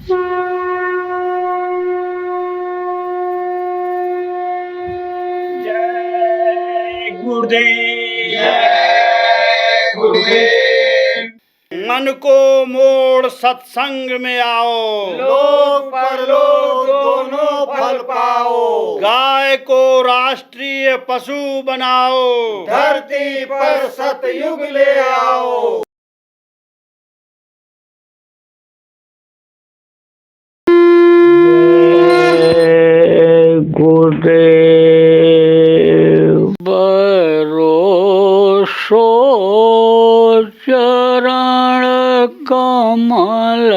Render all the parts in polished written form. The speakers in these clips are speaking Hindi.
जय गुरुदेव, जय गुरुदेव। मन को मोड़ सत्संग में आओ, लोक परलोक दोनों फल पाओ। गाय को राष्ट्रीय पशु बनाओ, धरती पर सतयुग ले आओ। जय गुरुदेव। बरोसो चरण कमल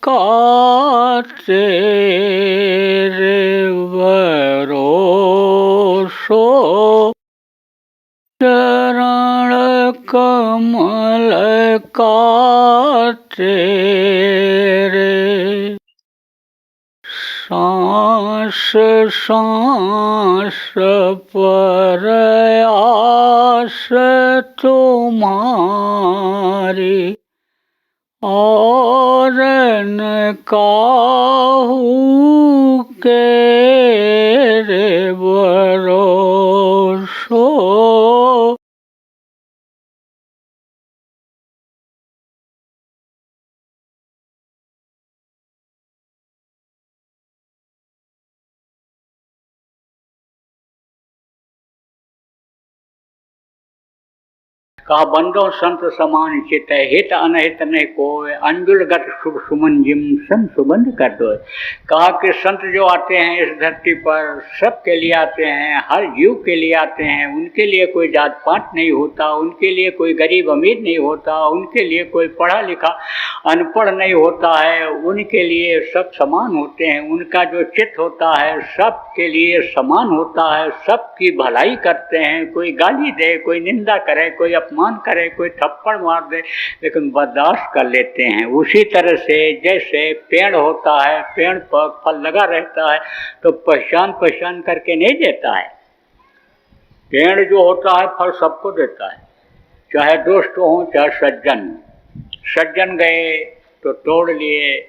का तेरे, बरोसो चरण कमल का तेरे। सांस सांस पर आस तुम्हारी, और न काहू के रे भरोसो। कहा बंदो संत समान चित है, हित अनहित नहीं कोय, अंजुलगत शुभ सुमन जिम सम सुबंध कर दो। कहा कि संत जो आते हैं इस धरती पर सबके लिए आते हैं, हर जीव के लिए आते हैं। उनके लिए कोई जात पात नहीं होता, उनके लिए कोई गरीब अमीर नहीं होता, उनके लिए कोई पढ़ा लिखा अनपढ़ नहीं होता है, उनके लिए सब समान होते हैं। उनका जो चित्त होता है सबके लिए समान होता है, सबकी भलाई करते हैं। कोई गाली दे, कोई निंदा करे, कोई अपमान करे, कोई थप्पड़ मार दे, लेकिन बर्दाश्त कर लेते हैं। उसी तरह से जैसे पेड़ होता है, पेड़ पर फल लगा रहता है तो पहचान करके नहीं देता है। पेड़ जो होता है फल सबको देता है, चाहे दोस्त हो चाहे सज्जन। सज्जन गए तो तोड़ लिए,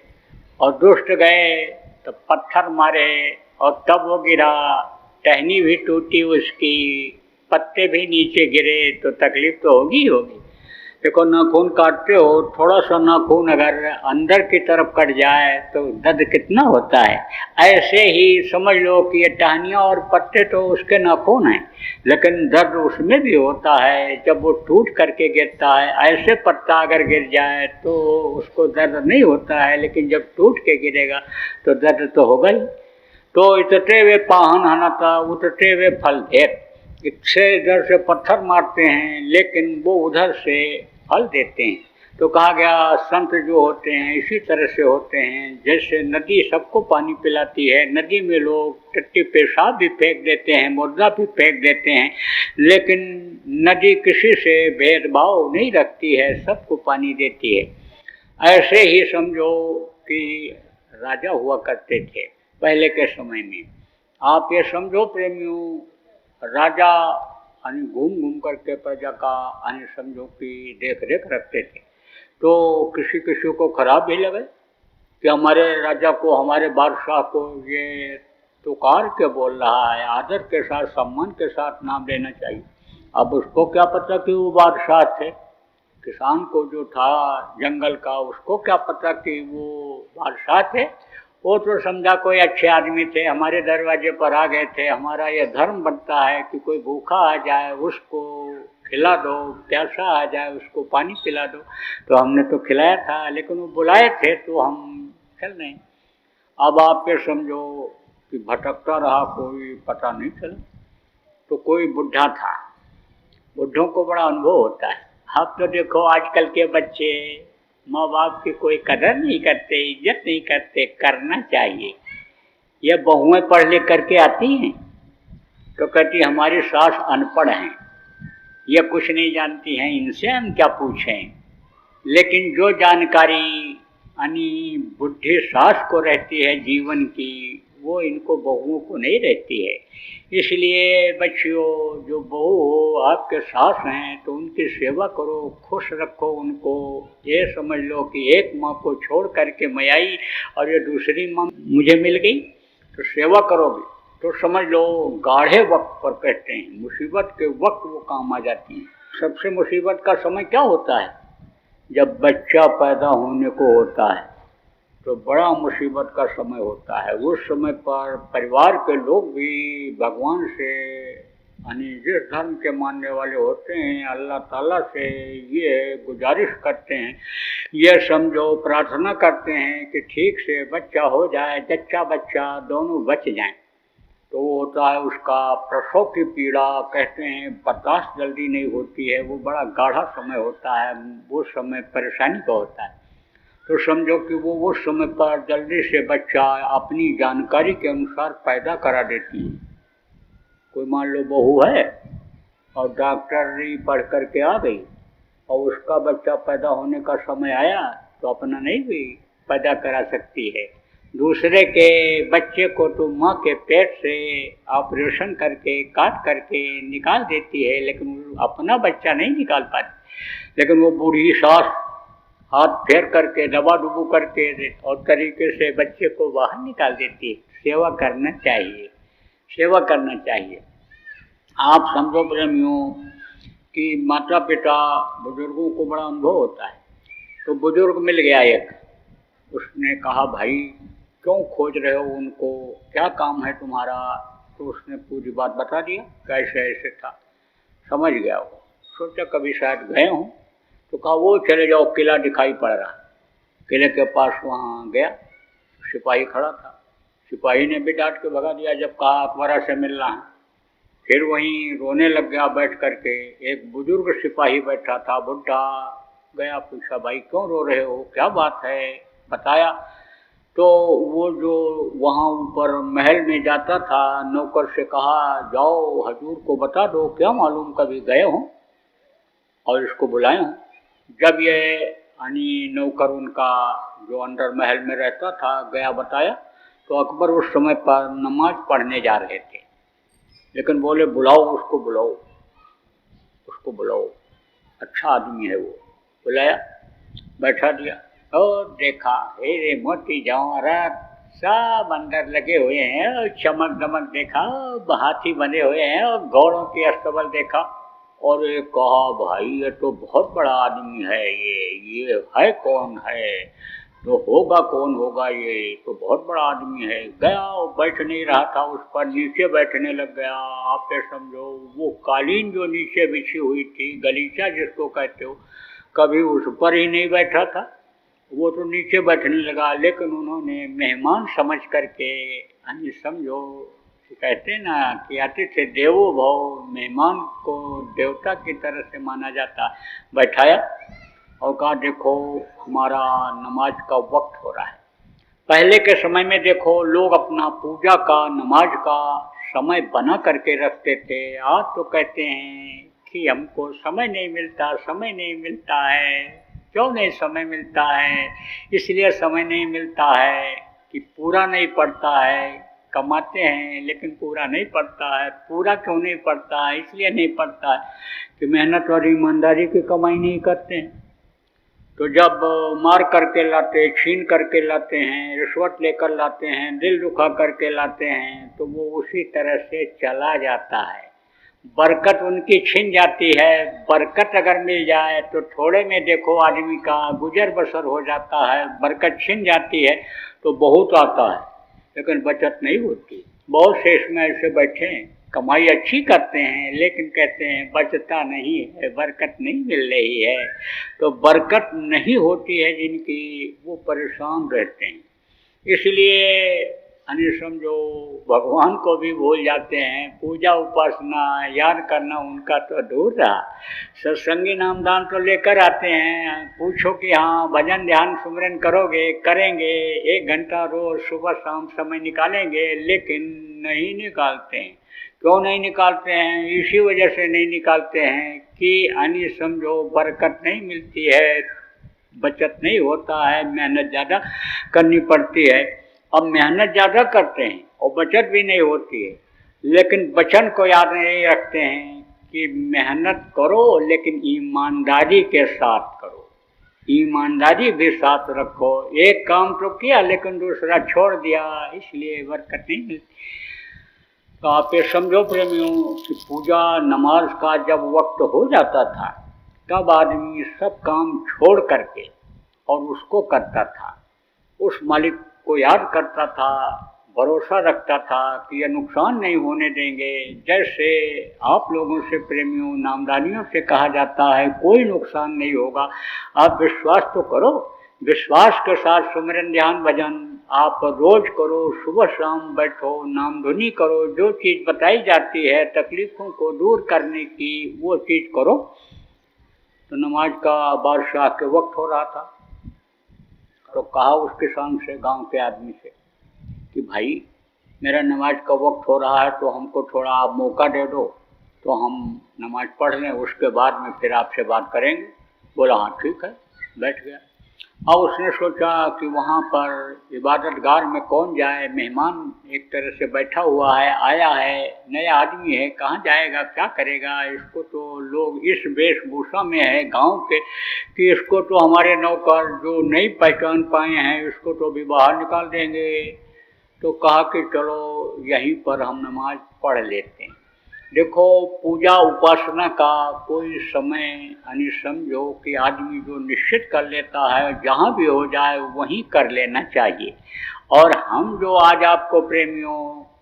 और दुष्ट गए तो पत्थर मारे, और तब वो गिरा, टहनी भी टूटी उसकी, पत्ते भी नीचे गिरे, तो तकलीफ तो होगी ही होगी। देखो नाखून काटते हो, थोड़ा सा नाखून अगर अंदर की तरफ कट जाए तो दर्द कितना होता है। ऐसे ही समझ लो कि ये टहनियाँ और पत्ते तो उसके नाखून हैं, लेकिन दर्द उसमें भी होता है जब वो टूट करके गिरता है। ऐसे पत्ता अगर गिर जाए तो उसको दर्द नहीं होता है, लेकिन जब टूट के गिरेगा तो दर्द तो होगा ही। तो इतटे वे पाहन हनता उतटे वे फल देत। इससे इधर से पत्थर मारते हैं लेकिन वो उधर से फल देते हैं। तो कहा गया संत जो होते हैं इसी तरह से होते हैं। जैसे नदी सबको पानी पिलाती है, नदी में लोग टट्टी पेशाब भी फेंक देते हैं, मुर्दा भी फेंक देते हैं, लेकिन नदी किसी से भेदभाव नहीं रखती है, सबको पानी देती है। ऐसे ही समझो कि राजा हुआ करते थे पहले के समय में। आप ये समझो प्रेमियों, राजा घूम घूम करके प्रजा का समझो कि देख रेख रखते थे। तो किसी किसी को खराब भी लगे कि हमारे राजा को, हमारे बादशाह को ये तुकार के बोल रहा है, आदर के साथ सम्मान के साथ नाम लेना चाहिए। अब उसको क्या पता कि वो बादशाह थे, किसान को जो था जंगल का उसको क्या पता कि वो बादशाह थे। वो तो समझा कोई अच्छे आदमी थे, हमारे दरवाजे पर आ गए थे। हमारा ये धर्म बनता है कि कोई भूखा आ जाए उसको खिला दो, प्यासा आ जाए उसको पानी पिला दो। तो हमने तो खिलाया था, लेकिन वो बुलाए थे तो हम चल रहे। अब आप ये समझो कि भटकता रहा, कोई पता नहीं चला। तो कोई बुढ़ा था, बुढ़ों को बड़ा अनुभव होता है। अब तो देखो आजकल के बच्चे माँ बाप की कोई कदर नहीं करते, इज्जत नहीं करते, करना चाहिए। ये बहुएं पढ़ लिख करके आती हैं तो कहती हमारी सास अनपढ़ हैं, ये कुछ नहीं जानती हैं, इनसे हम क्या पूछें। लेकिन जो जानकारी बुद्धि सास को रहती है जीवन की, वो इनको बहुओं को नहीं रहती है। इसलिए बच्चियों, जो बहू हो आपके सास हैं तो उनकी सेवा करो, खुश रखो उनको। ये समझ लो कि एक माँ को छोड़ करके मैं आई और ये दूसरी माँ मुझे मिल गई, तो सेवा करोगे तो समझ लो गाढ़े वक्त पर कहते हैं, मुसीबत के वक्त वो काम आ जाती है। सबसे मुसीबत का समय क्या होता है? जब बच्चा पैदा होने को होता है तो बड़ा मुसीबत का समय होता है। उस समय पर परिवार के लोग भी भगवान से, यानी जिस धर्म के मानने वाले होते हैं, अल्लाह ताला से ये गुजारिश करते हैं, ये समझो प्रार्थना करते हैं कि ठीक से बच्चा हो जाए, जच्चा बच्चा दोनों बच जाएं। तो वो होता है उसका प्रसव की पीड़ा, कहते हैं बर्दाश्त जल्दी नहीं होती है, वो बड़ा गाढ़ा समय होता है, वो समय परेशानी का होता है। तो समझो कि वो उस समय पर जल्दी से बच्चा अपनी जानकारी के अनुसार पैदा करा देती है। कोई मान लो बहू है और डॉक्टरी पढ़ करके आ गई और उसका बच्चा पैदा होने का समय आया तो अपना नहीं भी पैदा करा सकती है। दूसरे के बच्चे को तो माँ के पेट से ऑपरेशन करके काट करके निकाल देती है, लेकिन अपना बच्चा नहीं निकाल पाती। लेकिन वो बूढ़ी सास हाथ फेर करके दबा डुबू करके और तरीके से बच्चे को बाहर निकाल देती है। सेवा करना चाहिए, सेवा करना चाहिए। आप समझो प्रेमियों कि माता पिता बुजुर्गों को बड़ा अनुभव होता है। तो बुजुर्ग मिल गया एक, उसने कहा भाई क्यों खोज रहे हो उनको, क्या काम है तुम्हारा? तो उसने पूरी बात बता दिया, कैसे ऐसे था, समझ गया वो। सोचा कभी शायद गए हों, तो कहा वो चले जाओ, किला दिखाई पड़ रहा। किले के पास वहाँ गया, सिपाही खड़ा था, सिपाही ने भी डांट के भगा दिया जब कहा अकबरा से मिलना है। फिर वहीं रोने लग गया बैठ करके। एक बुजुर्ग सिपाही बैठा था, बुढ़ा, गया पूछा भाई क्यों रो रहे हो, क्या बात है, बताया। तो वो जो वहाँ ऊपर महल में जाता था, नौकर से कहा जाओ हजूर को बता दो, क्या मालूम कभी गए हों और इसको बुलाए हों। जब ये यानी नौकर उनका जो अंदर महल में रहता था गया बताया, तो अकबर उस समय पर नमाज पढ़ने जा रहे थे, लेकिन बोले बुलाओ उसको, बुलाओ उसको बुलाओ, अच्छा आदमी है वो। बुलाया, बैठा दिया और देखा हे रे मोती जवाहरात सब अंदर लगे हुए हैं और चमक दमक देखा, हाथी बने हुए हैं और घोड़ों की अस्तबल देखा। और ये कहा भाई ये तो बहुत बड़ा आदमी है, ये है कौन है, तो होगा कौन होगा, ये तो बहुत बड़ा आदमी है। गया और बैठ नहीं रहा था, उस पर नीचे बैठने लग गया। आप ये समझो वो कालीन जो नीचे बिछी हुई थी, गलीचा जिसको कहते हो, कभी उस पर ही नहीं बैठा था, वो तो नीचे बैठने लगा। लेकिन उन्होंने मेहमान समझ करके, यानी समझो कहते हैं ना कि अतिथि देवो भव, मेहमान को देवता की तरह से माना जाता, बैठाया और कहा देखो हमारा नमाज का वक्त हो रहा है। पहले के समय में देखो लोग अपना पूजा का, नमाज का समय बना करके रखते थे। आज तो कहते हैं कि हमको समय नहीं मिलता, समय नहीं मिलता है। क्यों नहीं समय मिलता है? इसलिए समय नहीं मिलता है कि पूरा नहीं पड़ता है, कमाते हैं लेकिन पूरा नहीं पड़ता है। पूरा क्यों नहीं पड़ता है? इसलिए नहीं पड़ता है कि मेहनत और ईमानदारी की कमाई नहीं करते हैं। तो जब मार करके लाते, छीन करके लाते हैं, रिश्वत लेकर लाते हैं, दिल दुखा करके लाते हैं, तो वो उसी तरह से चला जाता है। बरकत उनकी छिन जाती है। बरकत अगर मिल जाए तो थोड़े में देखो आदमी का गुजर बसर हो जाता है। बरकत छिन जाती है तो बहुत आता है, लेकिन बचत नहीं होती। बहुत से इसमें ऐसे बैठे हैं, कमाई अच्छी करते हैं लेकिन कहते हैं बचता नहीं है, बरकत नहीं मिल रही है। तो बरकत नहीं होती है जिनकी, वो परेशान रहते हैं। इसलिए यानी समझो भगवान को भी भूल जाते हैं। पूजा उपासना याद करना उनका तो दूर रहा। सत्संगी नामदान तो लेकर आते हैं, पूछो कि हाँ भजन ध्यान सुमरन करोगे, करेंगे, 1 घंटा रोज सुबह शाम समय निकालेंगे, लेकिन नहीं निकालते हैं। क्यों नहीं निकालते हैं? इसी वजह से नहीं निकालते हैं कि यानी समझो बरकत नहीं मिलती है, बचत नहीं होता है, मेहनत ज़्यादा करनी पड़ती है। अब मेहनत ज़्यादा करते हैं और बचत भी नहीं होती है, लेकिन वचन को याद नहीं रखते हैं कि मेहनत करो लेकिन ईमानदारी के साथ करो, ईमानदारी भी साथ रखो। एक काम तो किया लेकिन दूसरा छोड़ दिया, इसलिए बरकत नहीं मिलती। तो आप ये समझो प्रेमियों कि पूजा नमाज का जब वक्त हो जाता था तब आदमी सब काम छोड़ करके और उसको करता था, उस मालिक को याद करता था, भरोसा रखता था कि यह नुकसान नहीं होने देंगे। जैसे आप लोगों से प्रेमियों नामदानियों से कहा जाता है कोई नुकसान नहीं होगा, आप विश्वास तो करो। विश्वास के साथ सुमिरन ध्यान भजन आप रोज करो, सुबह शाम बैठो, नाम धुनी करो, जो चीज़ बताई जाती है तकलीफ़ों को दूर करने की वो चीज़ करो। तो नमाज का बादशाह के वक्त हो रहा था, तो कहा उस किसान से, गांव के आदमी से कि भाई मेरा नमाज का वक्त हो रहा है तो हमको थोड़ा आप मौका दे दो, तो हम नमाज पढ़ लें, उसके बाद में फिर आपसे बात करेंगे। बोला हाँ ठीक है, बैठ गया। अब उसने सोचा कि वहाँ पर इबादतगार में कौन जाए, मेहमान एक तरह से बैठा हुआ है, आया है, नया आदमी है, कहाँ जाएगा, क्या करेगा, इसको तो लोग इस वेशभूषा में है गांव के कि इसको तो हमारे नौकर जो नहीं पहचान पाए हैं इसको तो भी बाहर निकाल देंगे। तो कहा कि चलो यहीं पर हम नमाज पढ़ लेते हैं। देखो पूजा उपासना का कोई समय यानी समझो कि आदमी जो निश्चित कर लेता है जहाँ भी हो जाए वहीं कर लेना चाहिए। और हम जो आज आपको प्रेमियों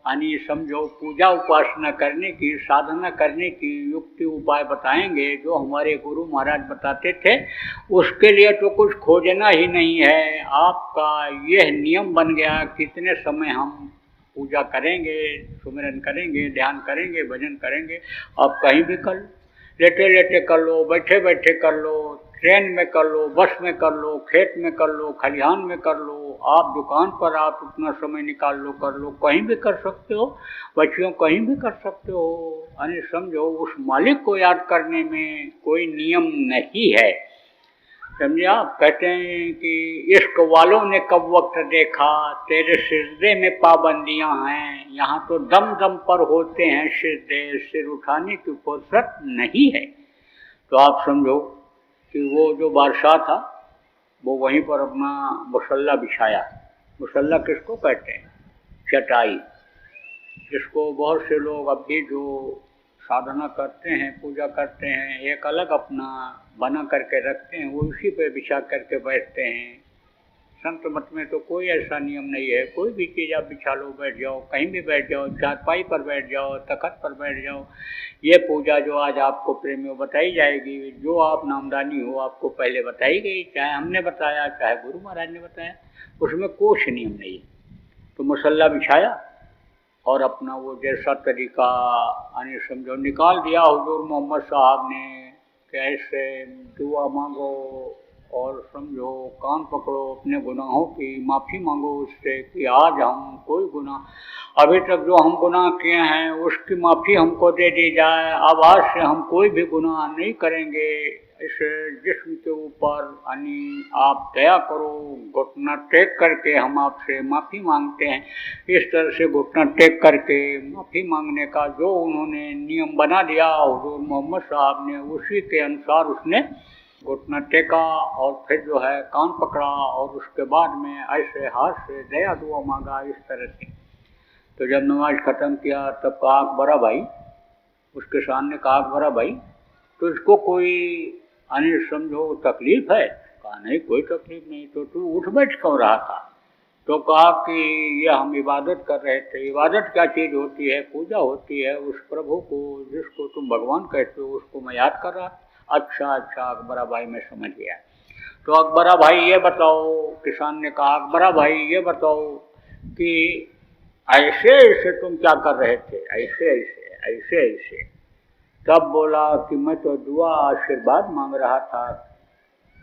यानी समझो पूजा उपासना करने की, साधना करने की युक्ति उपाय बताएंगे जो हमारे गुरु महाराज बताते थे, उसके लिए तो कुछ खोजना ही नहीं है। आपका यह नियम बन गया, कितने समय हम पूजा करेंगे, सुमिरन करेंगे, ध्यान करेंगे, भजन करेंगे। आप कहीं भी कर लो, लेटे लेटे कर लो, बैठे बैठे कर लो, ट्रेन में कर लो, बस में कर लो, खेत में कर लो, खलिहान में कर लो, आप दुकान पर आप उतना समय निकाल लो, कर लो, कहीं भी कर सकते हो बच्चियों, कहीं भी कर सकते हो। यानी समझो उस मालिक को याद करने में कोई नियम नहीं है, समझे आप। कहते हैं कि इश्क वालों ने कब वक्त देखा, तेरे सिजदे में पाबंदियां हैं, यहाँ तो दम दम पर होते हैं सिजदे, सिर उठाने की फुर्सत नहीं है। तो आप समझो कि वो जो बादशाह था वो वहीं पर अपना मुसल्ला बिछाया। मुसल्ला किसको कहते हैं? चटाई, जिसको बहुत से लोग अब भी जो साधना करते हैं, पूजा करते हैं, एक अलग अपना बना करके रखते हैं, वो उसी पे बिछा करके बैठते हैं। संत मत में तो कोई ऐसा नियम नहीं है, कोई भी चीज़ आप बिछा लो, बैठ जाओ, कहीं भी बैठ जाओ, चारपाई पर बैठ जाओ, तखत पर बैठ जाओ। ये पूजा जो आज आपको प्रेमियों बताई जाएगी, जो आप नामदानी हो आपको पहले बताई गई, चाहे हमने बताया चाहे गुरु महाराज ने बताया, उसमें कुछ नियम नहीं है। तो मुसल्ला बिछाया और अपना वो जैसा तरीका यानी समझो निकाल दिया हुजूर मोहम्मद साहब ने, कैसे दुआ मांगो और समझो कान पकड़ो, अपने गुनाहों की माफ़ी मांगो उससे कि आज हम कोई गुनाह अभी तक जो हम गुनाह किए हैं उसकी माफ़ी हमको दे दी जाए, अब आज से हम कोई भी गुनाह नहीं करेंगे। इस जिस्म के ऊपर यानी आप दया करो, घुटना टेक करके हम आपसे माफ़ी मांगते हैं। इस तरह से घुटना टेक करके माफ़ी मांगने का जो उन्होंने नियम बना दिया हुजूर मोहम्मद साहब ने, उसी के अनुसार उसने घुटना टेका और फिर जो है कान पकड़ा और उसके बाद में ऐसे हाथ से दया दुआ मांगा इस तरह से। तो जब नमाज ख़त्म किया तब कहा अकबरा भाई, उस किसान ने कहा अकबरा भाई तुझको कोई यानी समझो तकलीफ़ है? कहा नहीं कोई तकलीफ़ नहीं, तो तू उठ बैठ क्यों रहा था? तो कहा कि ये हम इबादत कर रहे थे। इबादत क्या चीज़ होती है? पूजा होती है, उस प्रभु को जिसको तुम भगवान कहते हो उसको मैं याद कर रहा। अच्छा अच्छा अकबरा भाई मैं समझ गया। तो अकबरा भाई ये बताओ, किसान ने कहा अकबरा भाई ये बताओ कि ऐसे ऐसे तुम क्या कर रहे थे? ऐसे ऐसे ऐसे ऐसे। तब बोला कि मैं तो दुआ आशीर्वाद मांग रहा था।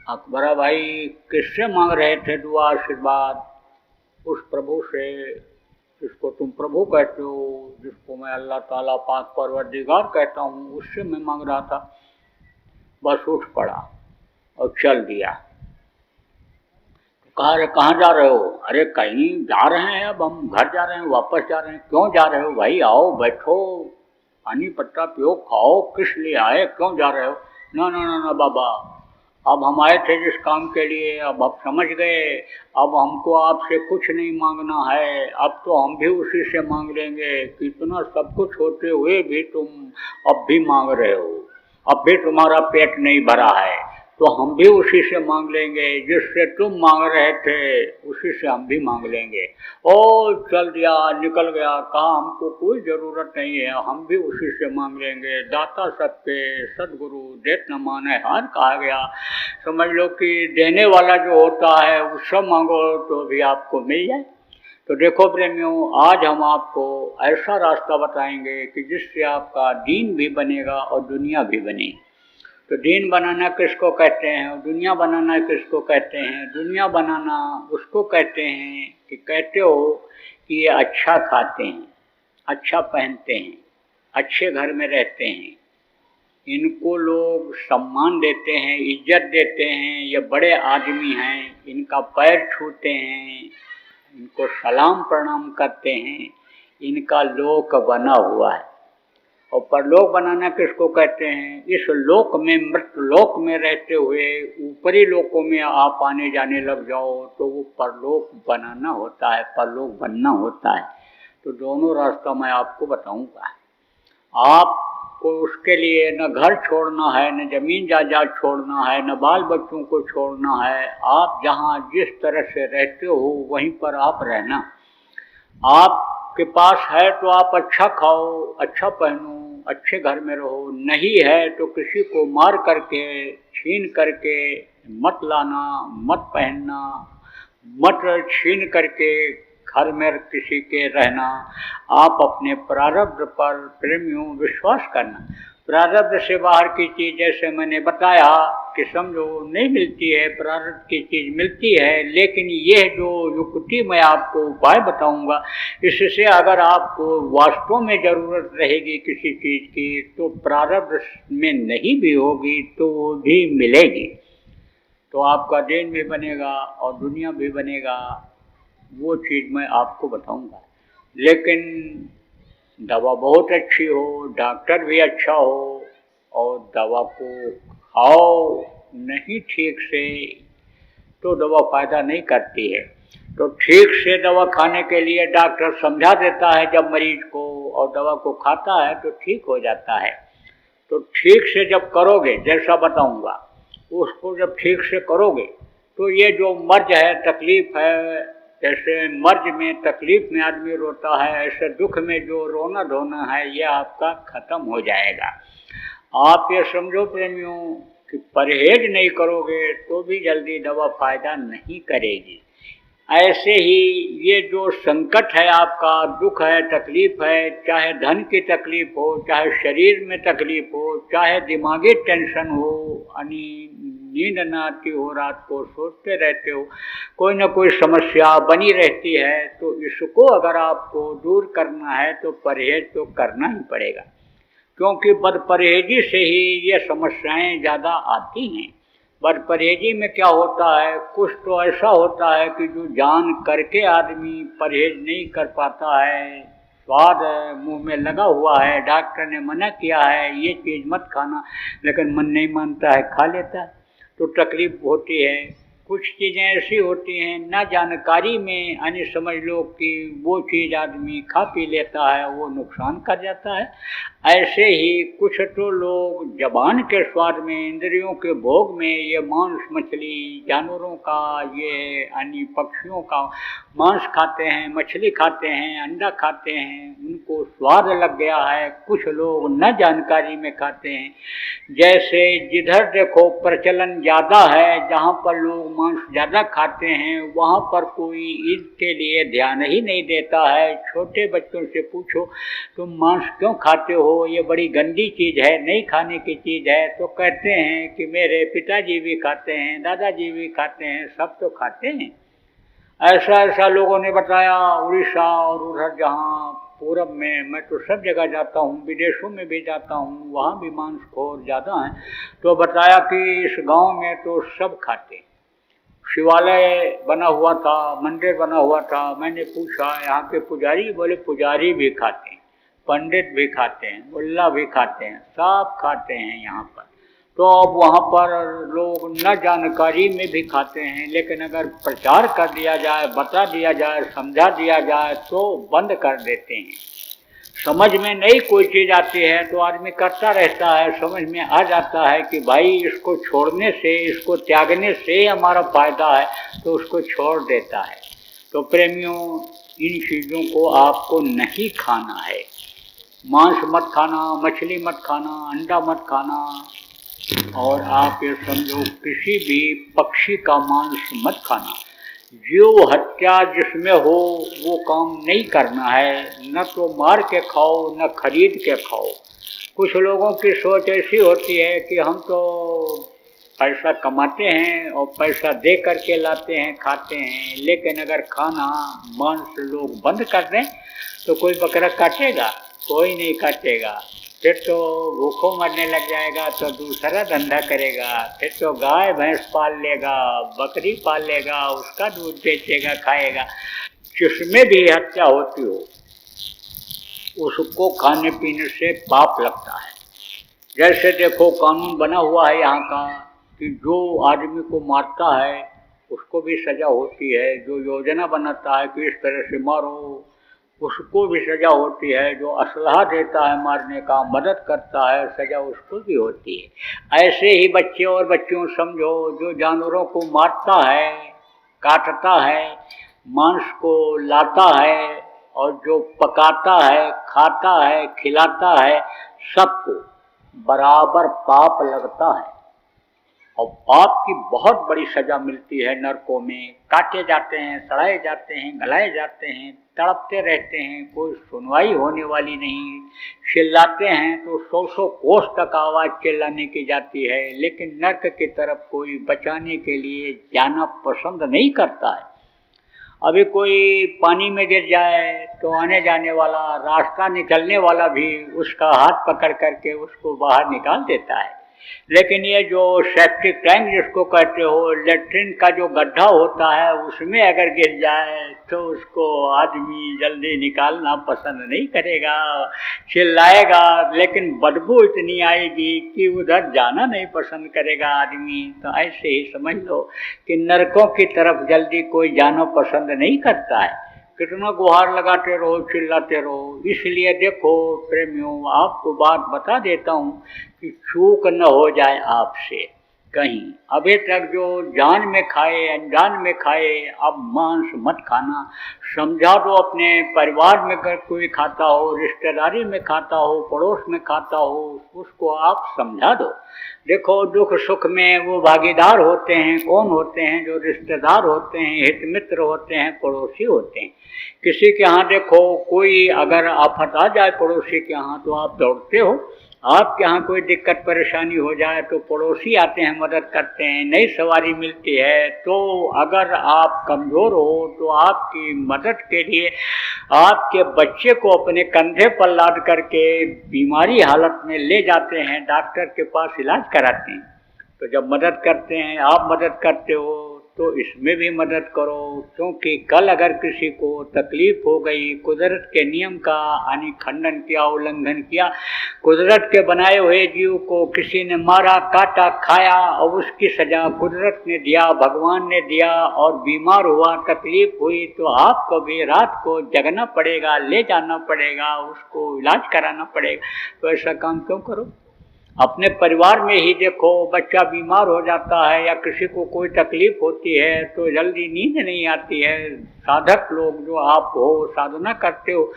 अकबरा भाई किससे मांग रहे थे दुआ आशीर्वाद? उस प्रभु से जिसको तुम प्रभु कहते हो, जिसको मैं अल्लाह ताला पाक परवरदिगार कहता हूँ, उससे मैं मांग रहा था। बस उठ पड़ा और चल दिया। कहा अरे कहाँ जा रहे हो? अरे कहीं जा रहे हैं, अब हम घर जा रहे हैं, वापस जा रहे हैं। क्यों जा रहे हो भाई? आओ बैठो, पानी पत्ता पियो, खाओ। किस लिए आए, क्यों जा रहे हो? ना ना ना ना बाबा, अब हम आए थे जिस काम के लिए, अब आप समझ गए, अब हमको आपसे कुछ नहीं मांगना है, अब तो हम भी उसी से मांग लेंगे। कितना सब कुछ होते हुए भी तुम अब भी मांग रहे हो, अब भी तुम्हारा पेट नहीं भरा है, तो हम भी उसी से मांग लेंगे, जिससे तुम मांग रहे थे उसी से हम भी मांग लेंगे। ओ चल दिया, निकल गया, कहा हमको कोई ज़रूरत नहीं है, हम भी उसी से मांग लेंगे। दाता सबके सदगुरु देत न माने हार कहा गया। समझ लो कि देने वाला जो होता है उससे मांगो तो भी आपको मिल जाए। तो देखो प्रेमियों, आज हम आपको ऐसा रास्ता बताएंगे कि जिससे आपका दीन भी बनेगा और दुनिया भी बनेगी। तो दीन बनाना किसको कहते हैं और दुनिया बनाना किसको कहते हैं? दुनिया बनाना उसको कहते हैं कि कहते हो कि ये अच्छा खाते हैं, अच्छा पहनते हैं, अच्छे घर में रहते हैं, इनको लोग सम्मान देते हैं, इज्जत देते हैं, ये बड़े आदमी हैं, इनका पैर छूते हैं, इनको सलाम प्रणाम करते हैं, इनका लोक बना हुआ है। और परलोक बनाना किसको कहते हैं? इस लोक में, मृत लोक में रहते हुए ऊपरी लोकों में आप आने जाने लग जाओ तो वो परलोक बनाना होता है, परलोक बनना होता है। तो दोनों रास्ता मैं आपको बताऊंगा। आपको उसके लिए न घर छोड़ना है, न जमीन जायदाद छोड़ना है, न बाल बच्चों को छोड़ना है। आप जहाँ जिस तरह से रहते हो वहीं पर आप रहना। आपके पास है तो आप अच्छा खाओ, अच्छा पहनो, अच्छे घर में रहो। नहीं है तो किसी को मार करके, छीन करके मत लाना, मत पहनना, मत छीन करके घर में किसी के रहना। आप अपने प्रारब्ध पर प्रेमियों विश्वास करना। प्रारब्ध से बाहर की चीज़, जैसे मैंने बताया कि समझो नहीं मिलती है, प्रारब्ध की चीज़ मिलती है। लेकिन यह जो युक्ति मैं आपको उपाय बताऊंगा, इससे अगर आपको वास्तव में ज़रूरत रहेगी किसी चीज़ की तो प्रारब्ध में नहीं भी होगी तो वो भी मिलेगी। तो आपका दिन भी बनेगा और दुनिया भी बनेगा। वो चीज़ मैं आपको बताऊंगा। लेकिन दवा बहुत अच्छी हो, डॉक्टर भी अच्छा हो, और दवा को खाओ नहीं ठीक से तो दवा फ़ायदा नहीं करती है। तो ठीक से दवा खाने के लिए डॉक्टर समझा देता है जब मरीज को, और दवा को खाता है तो ठीक हो जाता है। तो ठीक से जब करोगे, जैसा बताऊंगा, उसको जब ठीक से करोगे तो ये जो मर्ज है, तकलीफ़ है, जैसे मर्ज में तकलीफ़ में आदमी रोता है, ऐसे दुख में जो रोना धोना है ये आपका ख़त्म हो जाएगा। आप ये समझो प्रेमियों कि परहेज नहीं करोगे तो भी जल्दी दवा फ़ायदा नहीं करेगी। ऐसे ही ये जो संकट है आपका, दुख है, तकलीफ़ है, चाहे धन की तकलीफ़ हो, चाहे शरीर में तकलीफ़ हो, चाहे दिमागी टेंशन हो, नींद न आती हो, रात को सोचते रहते हो, कोई ना कोई समस्या बनी रहती है, तो इसको अगर आपको दूर करना है तो परहेज तो करना ही पड़ेगा। क्योंकि बदपरहेजी से ही ये समस्याएं ज़्यादा आती हैं। बदपरहेजी में क्या होता है, कुछ तो ऐसा होता है कि जो जान करके आदमी परहेज नहीं कर पाता है, स्वाद मुंह में लगा हुआ है, डॉक्टर ने मना किया है ये चीज़ मत खाना, लेकिन मन नहीं मानता है, खा लेता है, तो तकलीफ होती है। कुछ चीज़ें ऐसी होती हैं ना जानकारी में, यानी समझ लो कि वो चीज़ आदमी खा पी लेता है, वो नुकसान कर जाता है। ऐसे ही कुछ तो लोग जबान के स्वाद में, इंद्रियों के भोग में, ये मांस मछली जानवरों का, ये अन्य पक्षियों का मांस खाते हैं, मछली खाते हैं, अंडा खाते हैं, उनको स्वाद लग गया है। कुछ लोग न जानकारी में खाते हैं। जैसे जिधर देखो प्रचलन ज़्यादा है, जहाँ पर लोग मांस ज़्यादा खाते हैं, वहाँ पर कोई इसके लिए ध्यान ही नहीं देता है। छोटे बच्चों से पूछो तुम मांस क्यों खाते हो, ये बड़ी गंदी चीज़ है, नहीं खाने की चीज़ है, तो कहते हैं कि मेरे पिताजी भी खाते हैं, दादाजी भी खाते हैं, सब तो खाते हैं। ऐसा ऐसा लोगों ने बताया। उड़ीसा और उधर जहाँ पूरब में, मैं तो सब जगह जाता हूँ, विदेशों में भी जाता हूँ, वहाँ भी मांसखोर ज़्यादा हैं। तो बताया कि इस गांव में तो सब खाते हैं, शिवालय बना हुआ था, मंदिर बना हुआ था। मैंने पूछा यहाँ के पुजारी, बोले पुजारी भी खाते हैं, पंडित भी खाते हैं, मुल्ला भी खाते हैं, सब खाते हैं यहाँ पर। तो अब वहाँ पर लोग न जानकारी में भी खाते हैं, लेकिन अगर प्रचार कर दिया जाए, बता दिया जाए, समझा दिया जाए तो बंद कर देते हैं। समझ में नहीं कोई चीज़ आती है तो आदमी करता रहता है, समझ में आ जाता है कि भाई इसको छोड़ने से, इसको त्यागने से हमारा फायदा है, तो उसको छोड़ देता है। तो प्रेमियों, इन चीज़ों को आपको नहीं खाना है। मांस मत खाना, मछली मत खाना, अंडा मत खाना, और आप ये समझो किसी भी पक्षी का मांस मत खाना। जीव हत्या जिसमें हो वो काम नहीं करना है। न तो मार के खाओ, न खरीद के खाओ। कुछ लोगों की सोच ऐसी होती है कि हम तो पैसा कमाते हैं और पैसा दे करके लाते हैं, खाते हैं, लेकिन अगर खाना मांस लोग बंद कर दें तो कोई बकरा काटेगा? कोई नहीं काटेगा। फिर तो भूखों मरने लग जाएगा तो दूसरा धंधा करेगा, फिर तो गाय भैंस पाल लेगा, बकरी पाल लेगा, उसका दूध बेचेगा, खाएगा। जिसमें भी हत्या होती हो उसको खाने पीने से पाप लगता है। जैसे देखो कानून बना हुआ है यहाँ का कि जो आदमी को मारता है उसको भी सज़ा होती है, जो योजना बनाता है कि इस तरह से मारो उसको भी सज़ा होती है, जो असलाह देता है मारने का, मदद करता है, सज़ा उसको भी होती है। ऐसे ही बच्चे और बच्चियों समझो, जो जानवरों को मारता है, काटता है, मांस को लाता है और जो पकाता है, खाता है, खिलाता है, सबको बराबर पाप लगता है। और पाप की बहुत बड़ी सज़ा मिलती है नरकों में। काटे जाते हैं, सड़ाए जाते हैं, गलाए जाते हैं, तड़पते रहते हैं, कोई सुनवाई होने वाली नहीं। चिल्लाते हैं तो 100 कोस तक आवाज़ चिल्लाने की जाती है, लेकिन नरक की तरफ कोई बचाने के लिए जाना पसंद नहीं करता है। अभी कोई पानी में गिर जाए तो आने जाने वाला, रास्ता निकलने वाला भी उसका हाथ पकड़ करके उसको बाहर निकाल देता है। लेकिन ये जो सेप्टिक टैंक जिसको कहते हो, लेट्रिन का जो गड्ढा होता है, उसमें अगर गिर जाए तो उसको आदमी जल्दी निकालना पसंद नहीं करेगा, चिल्लाएगा, लेकिन बदबू इतनी आएगी कि उधर जाना नहीं पसंद करेगा आदमी। तो ऐसे ही समझ लो कि नरकों की तरफ जल्दी कोई जाना पसंद नहीं करता है। कितना गुहार लगाते रहो, चिल्लाते रहो। इसलिए देखो प्रेमियों, आपको बात बता देता हूँ कि चूक न हो जाए आपसे कहीं। अभी तक जो जान में खाए, अनजान में खाए, अब मांस मत खाना। समझा दो अपने परिवार में अगर कोई खाता हो, रिश्तेदारी में खाता हो, पड़ोस में खाता हो, उसको आप समझा दो। देखो दुख सुख में वो भागीदार होते हैं। कौन होते हैं? जो रिश्तेदार होते हैं, हित मित्र होते हैं, पड़ोसी होते हैं। किसी के यहाँ देखो कोई अगर आफत आ जाए पड़ोसी के यहाँ तो आप दौड़ते हो। आपके यहाँ कोई दिक्कत परेशानी हो जाए तो पड़ोसी आते हैं, मदद करते हैं, नई सवारी मिलती है। तो अगर आप कमज़ोर हो तो आपकी मदद के लिए आपके बच्चे को अपने कंधे पर लाद करके बीमारी हालत में ले जाते हैं, डॉक्टर के पास इलाज कराते हैं। तो जब मदद करते हैं, आप मदद करते हो, तो इसमें भी मदद करो, क्योंकि कल अगर किसी को तकलीफ हो गई, कुदरत के नियम का यानी खंडन किया, उल्लंघन किया, कुदरत के बनाए हुए जीव को किसी ने मारा, काटा, खाया और उसकी सज़ा कुदरत ने दिया, भगवान ने दिया और बीमार हुआ, तकलीफ हुई, तो आपको भी रात को जगना पड़ेगा, ले जाना पड़ेगा, उसको इलाज कराना पड़ेगा। तो ऐसा काम क्यों करो? अपने परिवार में ही देखो, बच्चा बीमार हो जाता है या किसी को कोई तकलीफ होती है तो जल्दी नींद नहीं आती है। साधक लोग जो आप हो, साधना करते हो,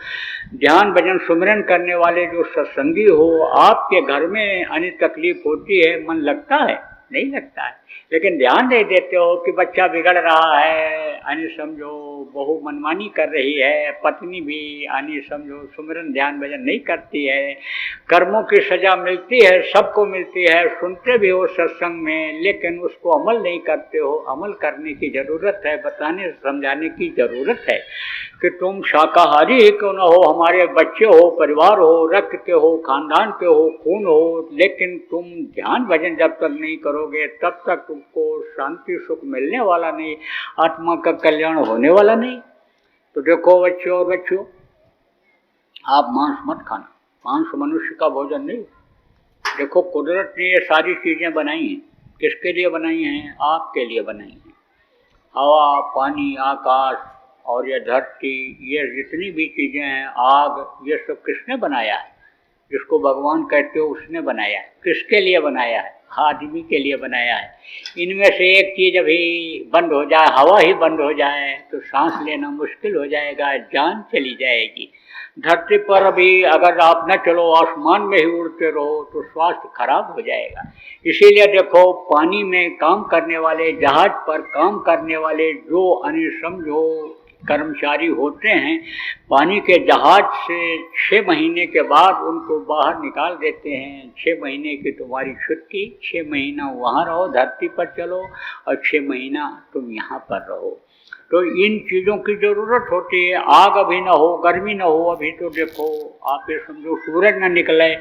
ध्यान भजन सुमिरन करने वाले जो सत्संगी हो, आपके घर में अन्य तकलीफ होती है, मन लगता है? नहीं लगता है। लेकिन ध्यान नहीं देते हो कि बच्चा बिगड़ रहा है, यानी समझो बहू मनमानी कर रही है, पत्नी भी यानी समझो सुमिरन ध्यान भजन नहीं करती है, कर्मों की सज़ा मिलती है, सबको मिलती है, सुनते भी हो सत्संग में, लेकिन उसको अमल नहीं करते हो। अमल करने की ज़रूरत है, बताने समझाने की ज़रूरत है। कि तुम शाकाहारी ही क्यों न हो, हमारे बच्चे हो, परिवार हो, रक्त के हो, खानदान के हो, खून हो, लेकिन तुम ध्यान भजन जब तक नहीं करोगे तब तक तुमको शांति सुख मिलने वाला नहीं, आत्मा का कल्याण होने वाला नहीं। तो देखो बच्चों और बच्चों, आप मांस मत खाना, मांस मनुष्य का भोजन नहीं। देखो कुदरत ने ये सारी चीज़ें बनाई हैं, किसके लिए बनाई हैं? आपके लिए बनाई हैं। हवा, पानी, आकाश और ये धरती, ये जितनी भी चीज़ें हैं, आग, ये सब किसने बनाया है? जिसको भगवान कहते हो उसने बनाया है। किसके लिए बनाया है? आदमी के लिए बनाया है। इनमें से एक चीज़ अभी बंद हो जाए, हवा ही बंद हो जाए तो सांस लेना मुश्किल हो जाएगा, जान चली जाएगी। धरती पर अभी अगर आप न चलो, आसमान में ही उड़ते रहो तो स्वास्थ्य खराब हो जाएगा। इसीलिए देखो, पानी में काम करने वाले, जहाज पर काम करने वाले जो समझो कर्मचारी होते हैं, पानी के जहाज से 6 महीने के बाद उनको बाहर निकाल देते हैं। 6 महीने की तुम्हारी छुट्टी, 6 महीना वहाँ रहो, धरती पर चलो, और 6 महीना तुम यहाँ पर रहो। तो इन चीज़ों की ज़रूरत होती है। आग अभी ना हो, गर्मी ना हो, अभी तो देखो आप ये समझो सूरज ना निकले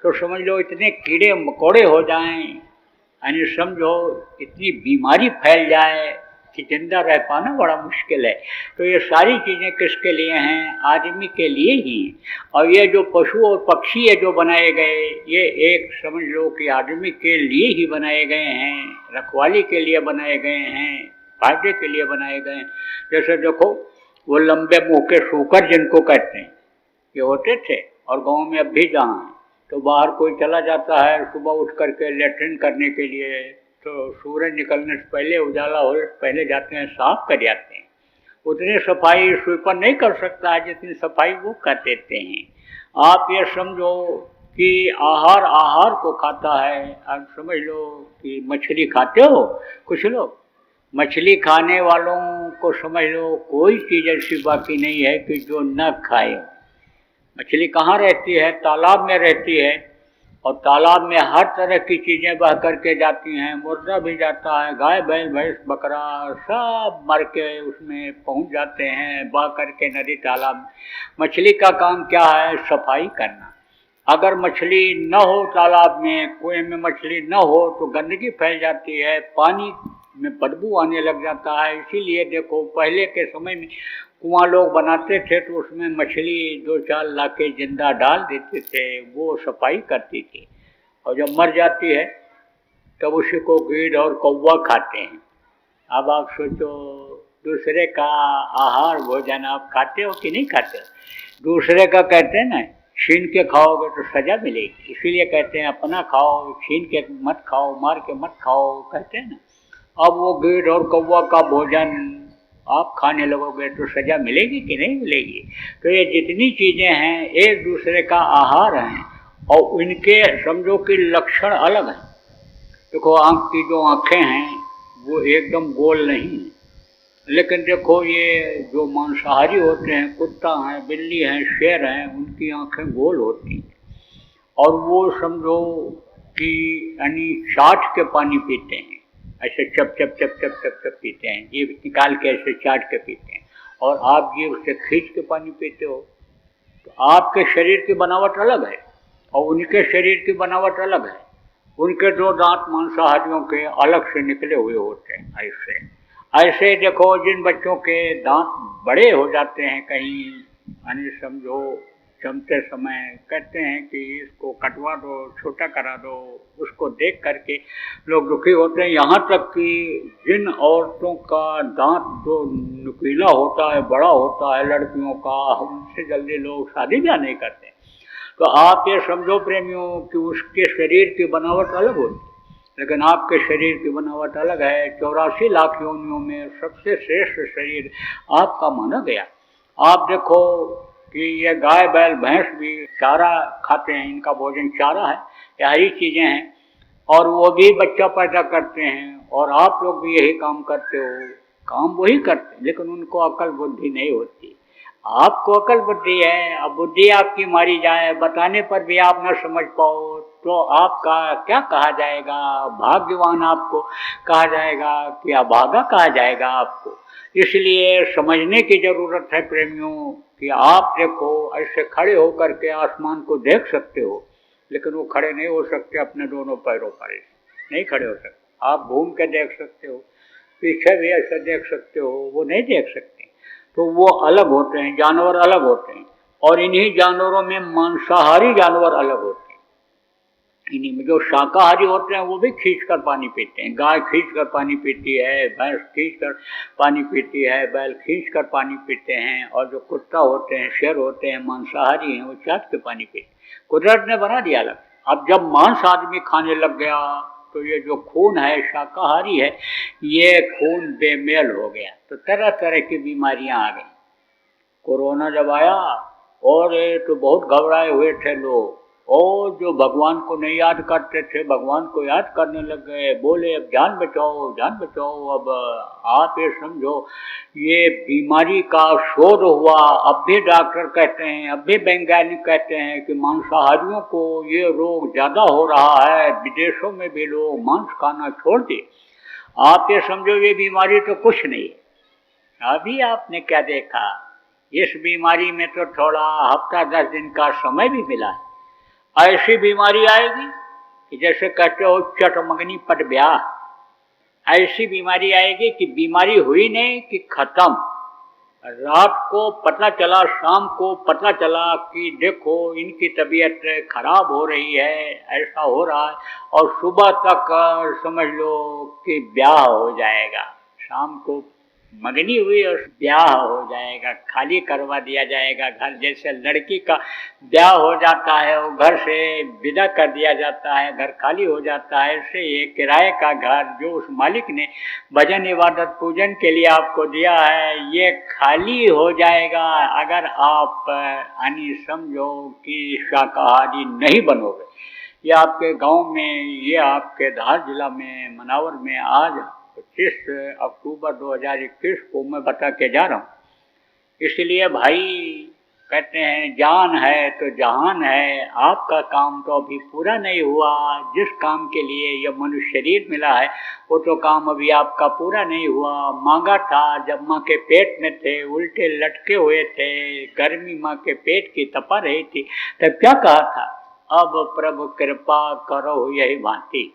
तो समझ लो इतने कीड़े मकोड़े हो जाएं, यानी समझो इतनी बीमारी फैल जाए कि जिंदा रह पाना बड़ा मुश्किल है। तो ये सारी चीज़ें किसके लिए हैं? आदमी के लिए ही। और ये जो पशु और पक्षी है जो बनाए गए, ये एक समझ लो कि आदमी के लिए ही बनाए गए हैं, रखवाली के लिए बनाए गए हैं, फायदे के लिए बनाए गए हैं। जैसे देखो वो लंबे मुँह के सूकर जिनको कहते हैं, ये होते थे, और गाँव में अब भी जहाँ है तो बाहर कोई चला जाता है सुबह उठ करके लेट्रिन करने के लिए, तो सूरज निकलने से पहले, उजाला हो पहले जाते हैं, साफ कर जाते हैं। उतनी सफाई स्वीपर नहीं कर सकता है जितनी सफाई वो कर देते हैं। आप ये समझो कि आहार को खाता है। आप समझ लो कि मछली खाते हो कुछ लोग, मछली खाने वालों को समझ लो कोई चीज़ ऐसी बाकी नहीं है कि जो न खाए। मछली कहाँ रहती है? तालाब में रहती है, और तालाब में हर तरह की चीज़ें बह करके जाती हैं, मुर्गा भी जाता है, गाय बैल भैंस बकरा सब मर के उसमें पहुंच जाते हैं, बह करके नदी तालाब। मछली का काम क्या है? सफाई करना। अगर मछली न हो तालाब में, कुएं में मछली न हो तो गंदगी फैल जाती है, पानी में बदबू आने लग जाता है। इसीलिए देखो पहले के समय में कुआं लोग बनाते थे तो उसमें मछली 2-4 लाके जिंदा डाल देते थे, वो सफाई करती थी, और जब मर जाती है तब उसी को गीद और कौवा खाते हैं। अब आप सोचो, दूसरे का आहार भोजन आप खाते हो कि नहीं खाते हो? दूसरे का कहते हैं ना, छीन के खाओगे तो सजा मिलेगी। इसीलिए कहते हैं अपना खाओ, छीन के मत खाओ, मार के मत खाओ, कहते हैं ना। अब वो गीद और कौवा का भोजन आप खाने लगोगे तो सजा मिलेगी कि नहीं मिलेगी? तो ये जितनी चीज़ें हैं एक दूसरे का आहार हैं, और इनके समझो कि लक्षण अलग हैं। देखो आँख की जो आँखें हैं वो एकदम गोल नहीं हैं, लेकिन देखो ये जो मांसाहारी होते हैं, कुत्ता हैं, बिल्ली हैं, शेर हैं, उनकी आँखें गोल होती हैं, और वो समझो कि यानी चाट के पानी पीते हैं, ऐसे चप चप चप चप चप चप पीते हैं, ये निकाल के ऐसे चाट के पीते हैं, और आप ये उससे खींच के पानी पीते हो। तो आपके शरीर की बनावट अलग है और उनके शरीर की बनावट अलग है। उनके 2 दांत मांसाहारियों के अलग से निकले हुए होते हैं। ऐसे ऐसे देखो जिन बच्चों के दांत बड़े हो जाते हैं कहीं, यानी समझो जमते समय कहते हैं कि इसको कटवा दो, छोटा करा दो, उसको देख करके लोग दुखी होते हैं। यहाँ तक कि जिन औरतों का दांत जो नुकीला होता है, बड़ा होता है लड़कियों का, उनसे जल्दी लोग शादी ब्याह नहीं करते। तो आप ये समझो प्रेमियों कि उसके शरीर की बनावट अलग होती है, लेकिन आपके शरीर की बनावट अलग है। 84 लाख योनियों में सबसे श्रेष्ठ शरीर आपका माना गया। आप देखो कि ये गाय बैल भैंस भी चारा खाते हैं, इनका भोजन चारा है, ये हरी चीज़ें हैं, और वो भी बच्चा पैदा करते हैं, और आप लोग भी यही काम करते हो। काम वही करते हैं, लेकिन उनको अकल बुद्धि नहीं होती। आपको अकल बुद्धि है, अब बुद्धि आपकी मारी जाए, बताने पर भी आप न समझ पाओ तो आपका क्या कहा जाएगा? भाग्यवान आपको कहा जाएगा कि अभागा कहा जाएगा आपको? इसलिए समझने की ज़रूरत है प्रेमियों कि आप देखो ऐसे खड़े होकर के आसमान को देख सकते हो, लेकिन वो खड़े नहीं हो सकते अपने दोनों पैरों पर, नहीं खड़े हो सकते। आप घूम के देख सकते हो, पीछे भी ऐसे देख सकते हो, वो नहीं देख सकते। तो वो अलग होते हैं, जानवर अलग होते हैं, और इन्हीं जानवरों में मांसाहारी जानवर अलग होते हैं। इन्हीं में जो शाकाहारी होते हैं वो भी खींच कर पानी पीते हैं। गाय खींच कर पानी पीती है, भैंस खींच कर पानी पीती है, बैल खींच कर पानी पीते हैं, और जो कुत्ता होते हैं, शेर होते हैं, मांसाहारी हैं, वो चाट के पानी पीते हैं। कुदरत ने बना दिया अलग। अब जब मांस आदमी खाने लग गया तो ये जो खून है शाकाहारी है, ये खून बेमेल हो गया, तो तरह तरह की बीमारियां आ गई। कोरोना जब आया और तो बहुत घबराए हुए थे लोग, और जो भगवान को नहीं याद करते थे भगवान को याद करने लग गए, बोले अब जान बचाओ जान बचाओ। अब आप ये समझो, ये बीमारी का शोध हुआ, अब भी डॉक्टर कहते हैं, अब भी वैज्ञानिक कहते हैं कि मांसाहारियों को ये रोग ज़्यादा हो रहा है, विदेशों में भी लोग मांस खाना छोड़ दिए। आप ये समझो ये बीमारी तो कुछ नहीं है। अभी आपने क्या देखा, इस बीमारी में तो थोड़ा हफ्ता 10 दिन का समय भी मिला है। ऐसी बीमारी आएगी कि जैसे कहते हो चटमंगनी पट ब्याह, ऐसी बीमारी आएगी कि बीमारी हुई नहीं कि खत्म। रात को पता चला, शाम को पता चला कि देखो इनकी तबीयत खराब हो रही है, ऐसा हो रहा है, और सुबह तक समझ लो कि ब्याह हो जाएगा। शाम को मंगनी हुई और ब्याह हो जाएगा, खाली करवा दिया जाएगा घर। जैसे लड़की का ब्याह हो जाता है, वो घर से विदा कर दिया जाता है, घर खाली हो जाता है, ऐसे ये किराए का घर जो उस मालिक ने भजन इबादत पूजन के लिए आपको दिया है, ये खाली हो जाएगा अगर आप यानी समझो कि शाकाहारी नहीं बनोगे। ये आपके गांव में, ये आपके धार जिला में, मनावर में आज 25 अक्टूबर 2021 को मैं बता के जा रहा हूँ। इसलिए भाई कहते हैं जान है तो जहान है। आपका काम तो अभी पूरा नहीं हुआ। जिस काम के लिए यह मनुष्य शरीर मिला है वो तो काम अभी आपका पूरा नहीं हुआ। मांगा था जब माँ के पेट में थे, उल्टे लटके हुए थे, गर्मी माँ के पेट की तपा रही थी, तब क्या कहा था, अब प्रभु कृपा करो यही भांति,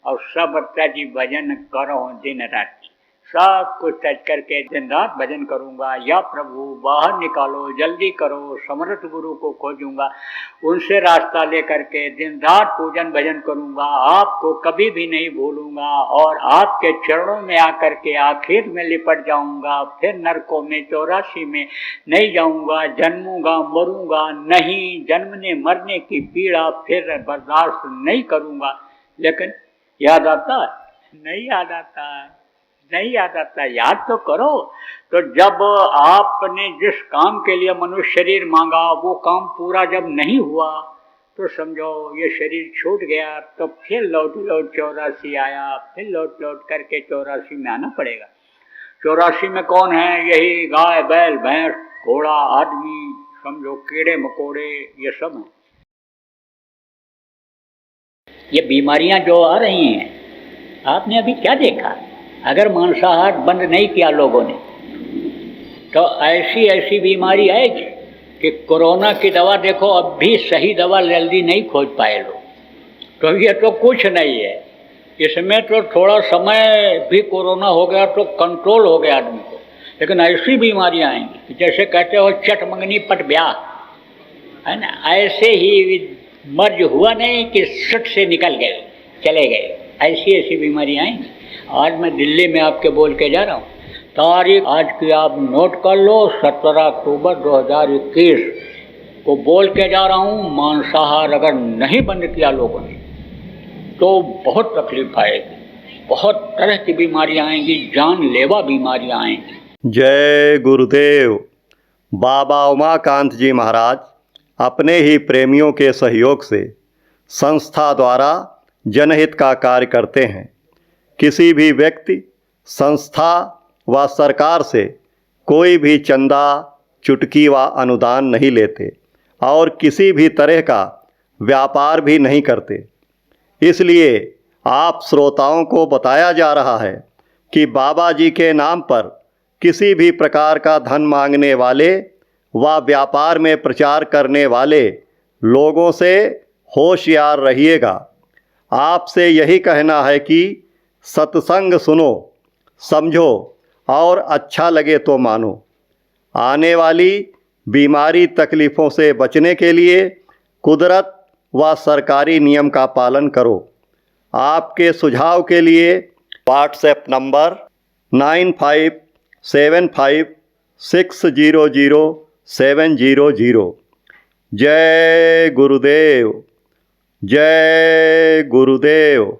और सब त्यज भजन करो दिन राति। सब कुछ त्यज करके दिन रात भजन करूँगा। या प्रभु बाहर निकालो, जल्दी करो, समर्थ गुरु को खोजूंगा, उनसे रास्ता लेकर के दिन रात पूजन भजन करूँगा। आपको कभी भी नहीं भूलूंगा और आपके चरणों में आकर के आखिर में लिपट जाऊँगा। फिर नरकों में 84 में नहीं जाऊँगा, जन्मूंगा मरूंगा नहीं, जन्मने मरने की पीड़ा फिर बर्दाश्त नहीं करूँगा। लेकिन याद आता नहीं, याद आता नहीं, याद आता, याद तो करो। तो जब आपने जिस काम के लिए मनुष्य शरीर मांगा वो काम पूरा जब नहीं हुआ तो समझो ये शरीर छूट गया, तो फिर लौट 84 आया, फिर लौट करके 84 में आना पड़ेगा। 84 में कौन है, यही गाय बैल भैंस घोड़ा आदमी, समझो कीड़े मकोड़े, ये सब हैं। ये बीमारियां जो आ रही हैं, आपने अभी क्या देखा, अगर मांसाहार बंद नहीं किया लोगों ने तो ऐसी ऐसी बीमारी आएगी कि कोरोना की दवा देखो, अब भी सही दवा जल्दी नहीं खोज पाए लोग। तो ये तो कुछ नहीं है, इसमें तो थोड़ा समय भी कोरोना हो गया तो कंट्रोल हो गया आदमी को। लेकिन ऐसी बीमारियां आएंगी जैसे कहते हो चटमंगनी पट ब्याह, है ना, ऐसे ही मर्ज हुआ नहीं कि सट से निकल गए चले गए, ऐसी ऐसी बीमारियां आएंगी। आज मैं दिल्ली में आपके बोल के जा रहा हूँ, तारीख आज की आप नोट कर लो, 17 अक्टूबर 2021 को बोल के जा रहा हूँ। मांसाहार अगर नहीं बंद किया लोगों ने तो बहुत तकलीफ आएगी, बहुत तरह की बीमारियां आएंगी, जानलेवा बीमारियां आएंगी। जय गुरुदेव। बाबा उमाकांत जी महाराज अपने ही प्रेमियों के सहयोग से संस्था द्वारा जनहित का कार्य करते हैं। किसी भी व्यक्ति, संस्था व सरकार से कोई भी चंदा चुटकी व अनुदान नहीं लेते और किसी भी तरह का व्यापार भी नहीं करते। इसलिए आप श्रोताओं को बताया जा रहा है कि बाबा जी के नाम पर किसी भी प्रकार का धन मांगने वाले व व्यापार में प्रचार करने वाले लोगों से होशियार रहिएगा। आपसे यही कहना है कि सत्संग सुनो, समझो और अच्छा लगे तो मानो। आने वाली बीमारी तकलीफ़ों से बचने के लिए कुदरत व सरकारी नियम का पालन करो। आपके सुझाव के लिए व्हाट्सएप नंबर 9575600700। जय गुरुदेव, जय गुरुदेव।